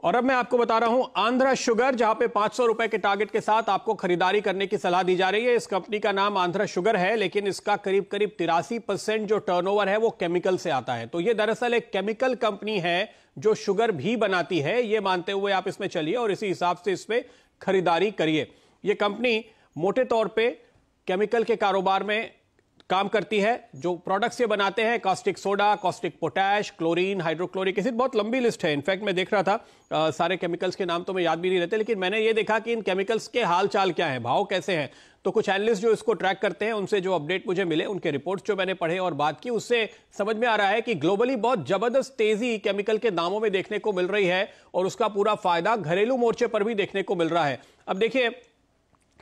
और अब मैं आपको बता रहा हूं आंध्रा शुगर, जहां पे 500 रुपए के टारगेट के साथ आपको खरीदारी करने की सलाह दी जा रही है। इस कंपनी का नाम आंध्रा शुगर है, लेकिन इसका करीब करीब 83% जो टर्नओवर है वो केमिकल से आता है। तो ये दरअसल एक केमिकल कंपनी है जो शुगर भी बनाती है, ये मानते हुए आप इसमें चलिए और इसी हिसाब से इसमें खरीदारी करिए। ये कंपनी मोटे तौर पर केमिकल के कारोबार में काम करती है। जो प्रोडक्ट्स ये बनाते हैं, caustic soda, caustic potash, chlorine, hydrochloric acid, बहुत लंबी लिस्ट है। इनफैक्ट मैं देख रहा था सारे केमिकल्स के नाम तो मैं याद भी नहीं रहते, लेकिन मैंने ये देखा कि इन केमिकल्स के हाल चाल क्या है, भाव कैसे हैं। तो कुछ एनालिस्ट जो इसको ट्रैक करते हैं, उनसे जो अपडेट मुझे मिले, उनके रिपोर्ट्स जो मैंने पढ़े और बात की, उससे समझ में आ रहा है कि ग्लोबली बहुत जबरदस्त तेजी केमिकल के दामों में देखने को मिल रही है और उसका पूरा फायदा घरेलू मोर्चे पर भी देखने को मिल रहा है। अब देखिए,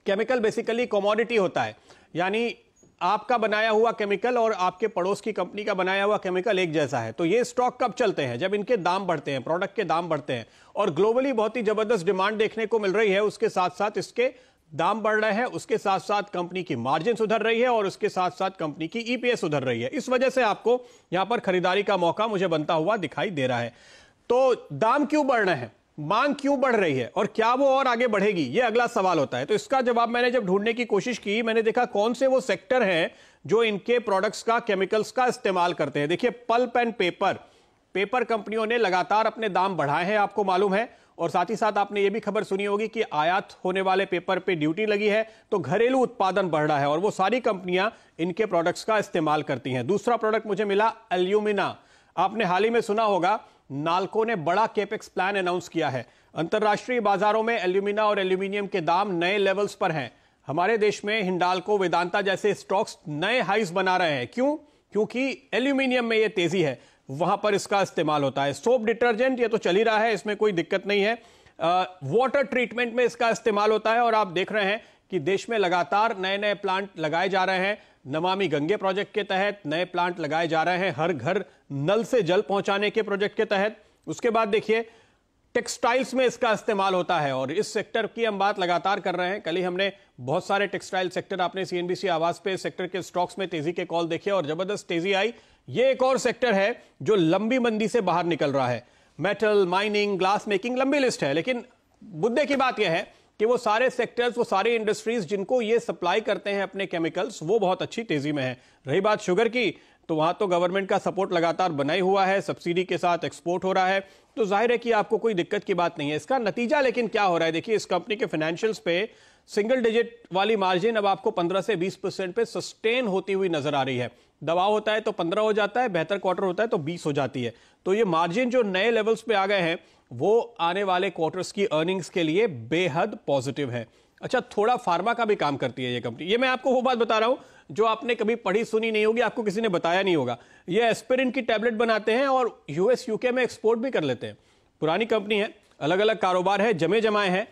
केमिकल बेसिकली कमोडिटी होता है, यानी आपका बनाया हुआ केमिकल और आपके पड़ोस की कंपनी का बनाया हुआ केमिकल एक जैसा है। तो ये स्टॉक कब चलते हैं? जब इनके दाम बढ़ते हैं, प्रोडक्ट के दाम बढ़ते हैं। और ग्लोबली बहुत ही जबरदस्त डिमांड देखने को मिल रही है, उसके साथ साथ इसके दाम बढ़ रहे हैं, उसके साथ साथ कंपनी की मार्जिन सुधर रही है और उसके साथ साथ कंपनी की ईपीएस सुधर रही है। इस वजह से आपको यहां पर खरीदारी का मौका मुझे बनता हुआ दिखाई दे रहा है। तो दाम क्यों बढ़ रहे हैं, मांग क्यों बढ़ रही है और क्या वो और आगे बढ़ेगी, ये अगला सवाल होता है। तो इसका जवाब मैंने जब ढूंढने की कोशिश की, मैंने देखा कौन से वो सेक्टर हैं जो इनके प्रोडक्ट्स का, केमिकल्स का इस्तेमाल करते हैं। देखिए, पल्प एंड पेपर कंपनियों ने लगातार अपने दाम बढ़ाए हैं, आपको मालूम है। और साथ ही साथ आपने ये भी खबर सुनी होगी कि आयात होने वाले पेपर पे ड्यूटी लगी है, तो घरेलू उत्पादन बढ़ रहा है और वो सारी कंपनियां इनके प्रोडक्ट्स का इस्तेमाल करती हैं। दूसरा प्रोडक्ट मुझे मिला एल्यूमिना। आपने हाल ही में सुना होगा, नाल्को ने बड़ा केपेक्स प्लान अनाउंस किया है। अंतरराष्ट्रीय बाजारों में एल्यूमिना और एल्यूमिनियम के दाम नए लेवल्स पर हैं। हमारे देश में हिंडाल्को, वेदांता जैसे स्टॉक्स नए हाइस बना रहे हैं। क्यों? क्योंकि एल्यूमिनियम में ये तेजी है, वहां पर इसका इस्तेमाल होता है। सोप डिटर्जेंट ये तो चल ही रहा है, इसमें कोई दिक्कत नहीं है। वाटर ट्रीटमेंट में इसका इस्तेमाल होता है और आप देख रहे हैं कि देश में लगातार नए नए प्लांट लगाए जा रहे हैं। नमामि गंगे प्रोजेक्ट के तहत नए प्लांट लगाए जा रहे हैं, हर घर नल से जल पहुंचाने के प्रोजेक्ट के तहत। उसके बाद देखिए, टेक्सटाइल्स में इसका इस्तेमाल होता है और इस सेक्टर की हम बात लगातार कर रहे हैं। कल ही हमने बहुत सारे टेक्सटाइल सेक्टर, आपने सीएनबीसी आवाज पे सेक्टर के स्टॉक्स में तेजी के कॉल देखे और जबरदस्त तेजी आई। ये एक और सेक्टर है जो लंबी मंदी से बाहर निकल रहा है। मेटल, माइनिंग, ग्लास मेकिंग, लंबी लिस्ट है। लेकिन मुद्दे की बात यह है कि वो सारे सेक्टर्स, वो सारी इंडस्ट्रीज जिनको ये सप्लाई करते हैं अपने केमिकल्स, वो बहुत अच्छी तेजी में है। रही बात शुगर की, तो वहां तो गवर्नमेंट का सपोर्ट लगातार बना ही हुआ है, सब्सिडी के साथ एक्सपोर्ट हो रहा है, तो जाहिर है कि आपको कोई दिक्कत की बात नहीं है। इसका नतीजा लेकिन क्या हो रहा है? देखिए, इस कंपनी के फाइनेंशियल्स पे सिंगल डिजिट वाली मार्जिन अब आपको 15 से 20% पे सस्टेन होती हुई नजर आ रही है। दबाव होता है तो 15 हो जाता है, बेहतर क्वार्टर होता है तो 20 हो जाती है। तो ये मार्जिन जो नए लेवल्स पे आ गए हैं, वो आने वाले क्वार्टर्स की अर्निंग्स के लिए बेहद पॉजिटिव है। अच्छा, थोड़ा फार्मा का भी काम करती है ये कंपनी। ये मैं आपको वो बात बता रहा हूं जो आपने कभी पढ़ी सुनी नहीं होगी, आपको किसी ने बताया नहीं होगा। ये एस्पिरिन की टैबलेट बनाते हैं और यूएस, यूके में एक्सपोर्ट भी कर लेते हैं। पुरानी कंपनी है, अलग अलग कारोबार है, जमे जमाए हैं।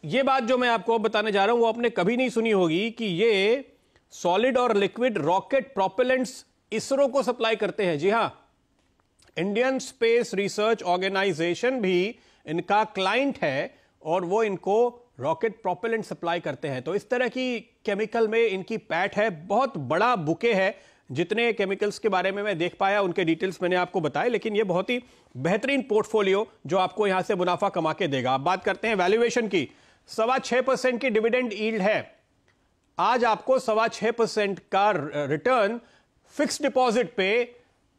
ये बात जो मैं आपको बताने जा रहा हूं वो आपने कभी नहीं सुनी होगी कि ये सॉलिड और लिक्विड रॉकेट प्रोपेलेंट्स इसरो को सप्लाई करते हैं। जी हां, इंडियन स्पेस रिसर्च ऑर्गेनाइजेशन भी इनका क्लाइंट है और वो इनको रॉकेट प्रोपेलेंट सप्लाई करते हैं। तो इस तरह की केमिकल में इनकी पैठ है, बहुत बड़ा बुके है। जितने केमिकल्स के बारे में मैं देख पाया उनके डिटेल्स मैंने आपको बताए, लेकिन ये बहुत ही बेहतरीन पोर्टफोलियो जो आपको यहां से मुनाफा कमा के देगा। अब बात करते हैं वैल्यूएशन की। 6.25% की डिविडेंड यील्ड है। आज आपको 6.25% का रिटर्न फिक्स डिपॉजिट पे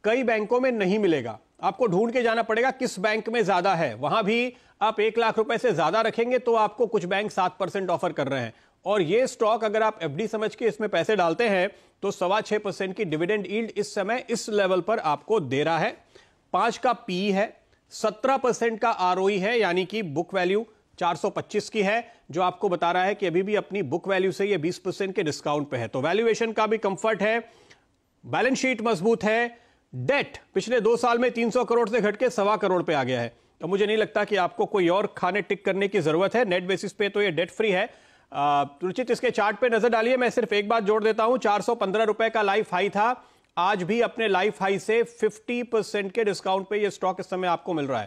कई बैंकों में नहीं मिलेगा। आपको ढूंढ के जाना पड़ेगा किस बैंक में ज्यादा है। वहां भी आप 1 लाख रुपए से ज्यादा रखेंगे तो आपको कुछ बैंक 7% ऑफर कर रहे हैं। और ये स्टॉक अगर आप एफडी समझ के इसमें पैसे डालते हैं तो 6.25% की डिविडेंड यील्ड इस समय इस लेवल पर आपको दे रहा है। 5 का पी है, 17% का आरओई है, यानी कि बुक वैल्यू 425 की है, जो आपको बता रहा है कि अभी भी अपनी बुक वैल्यू से ये 20% के डिस्काउंट पे है। तो वैल्यूएशन का भी कंफर्ट है, बैलेंस शीट मजबूत है। डेट पिछले 2 साल में 300 करोड़ से घट के 1.25 करोड़ पे आ गया है। तो मुझे नहीं लगता कि आपको कोई और खाने टिक करने की जरूरत है। नेट बेसिस पे तो ये डेट फ्री है। रुचित, इसके चार्ट पे नजर डालिए। मैं सिर्फ एक बात जोड़ देता हूं, 415 रुपए का लाइफ हाई था, आज भी अपने लाइफ हाई से 50% के डिस्काउंट पे ये स्टॉक इस समय आपको मिल रहा है।